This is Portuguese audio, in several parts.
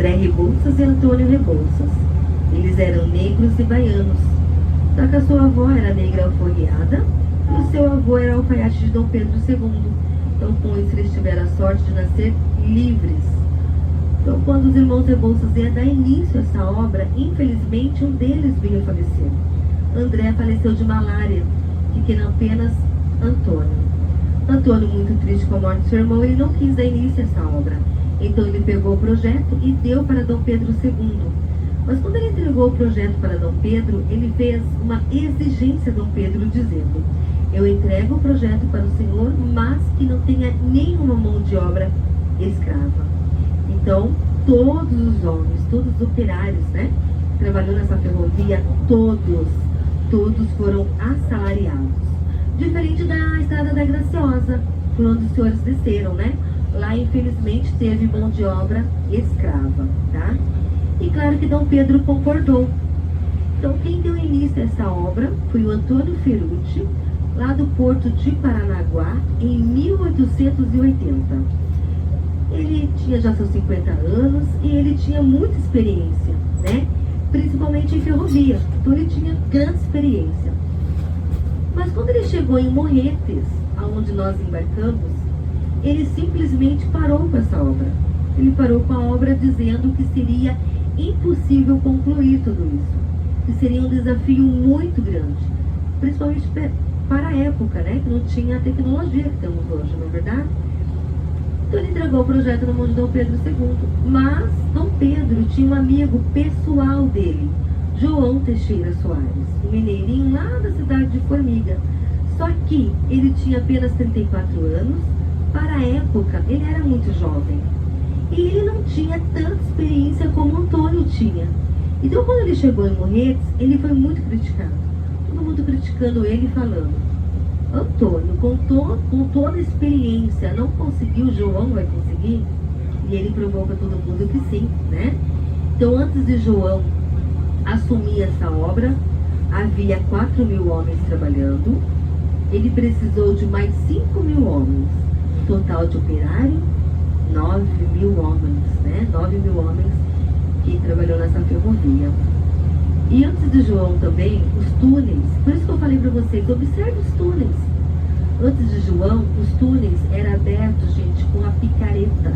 André Rebouças e Antônio Rebouças. Eles eram negros e baianos. Só que a sua avó era negra alforriada e o seu avô era alfaiate de Dom Pedro II. Então, com isso, eles tiveram a sorte de nascer livres. Então, quando os irmãos Rebouças iam dar início a essa obra, infelizmente, um deles veio a falecer. André faleceu de malária, ficando apenas Antônio. Antônio, muito triste com a morte do seu irmão, ele não quis dar início a essa obra. Então, ele pegou o projeto e deu para Dom Pedro II. Mas quando ele entregou o projeto para Dom Pedro, ele fez uma exigência a Dom Pedro, dizendo: eu entrego o projeto para o senhor, mas que não tenha nenhuma mão de obra escrava. Então, todos os homens, todos os operários, né, que trabalhou nessa ferrovia, todos foram assalariados. Diferente da Estrada da Graciosa, por onde os senhores desceram, né? Lá, infelizmente, teve mão de obra escrava, tá? E claro que Dom Pedro concordou. Então, quem deu início a essa obra foi o Antônio Ferrucci, lá do Porto de Paranaguá, em 1880. Ele tinha já seus 50 anos e ele tinha muita experiência, né? Principalmente em ferrovia. Então, ele tinha grande experiência. Mas quando ele chegou em Morretes, aonde nós embarcamos, ele simplesmente parou com essa obra. Ele parou com a obra dizendo que seria impossível concluir tudo isso, que seria um desafio muito grande, principalmente para a época, né, que não tinha a tecnologia que temos hoje, não é verdade? Então ele entregou o projeto na mão de Dom Pedro II, mas Dom Pedro tinha um amigo pessoal dele, João Teixeira Soares, um mineirinho lá da cidade de Formiga. Só que ele tinha apenas 34 anos, para a época ele era muito jovem. E ele não tinha tanta experiência como Antônio tinha. Então, quando ele chegou em Morretes, ele foi muito criticado. Todo mundo criticando ele, falando: Antônio, com toda a experiência, não conseguiu, João vai conseguir? E ele provou para todo mundo que sim, né? Então, antes de João assumir essa obra, havia 4.000 homens trabalhando. Ele precisou de mais 5.000 homens. Total de operário, 9.000 homens, né? 9.000 homens que trabalhou nessa ferrovia. E antes de João também, os túneis, por isso que eu falei para vocês, observe os túneis. Antes de João, os túneis eram abertos, gente, com a picareta.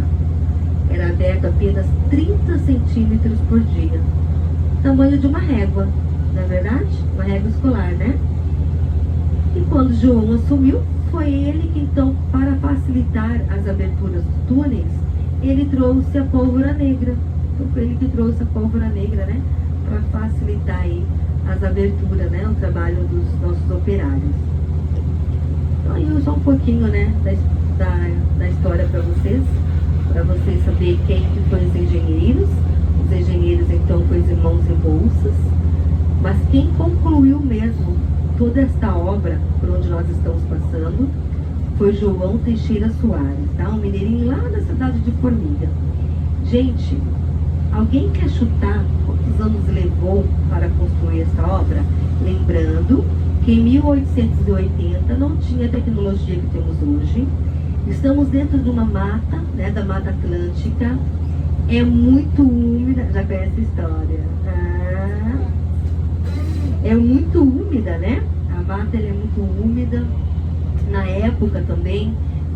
Era aberto apenas 30 centímetros por dia. Tamanho de uma régua, não é verdade? Uma régua escolar, né? E quando João assumiu, foi ele que então, para facilitar as aberturas dos túneis, ele trouxe a pólvora negra. Então foi ele que trouxe a pólvora negra, né? Para facilitar aí as aberturas, né? O trabalho dos nossos operários. Então aí só um pouquinho, né? Da história para vocês saberem quem que foram os engenheiros. Os engenheiros então foram os irmãos Rebouças. Mas quem concluiu mesmo toda esta obra por onde nós estamos passando foi João Teixeira Soares, tá? Um mineirinho lá da cidade de Formiga. Gente, alguém quer chutar quantos anos levou para construir esta obra? Lembrando que em 1880 não tinha a tecnologia que temos hoje. Estamos dentro de uma mata, né, da Mata Atlântica. É muito úmida, já conhece a história. É muito úmida, né? A mata ela é muito úmida. Na época também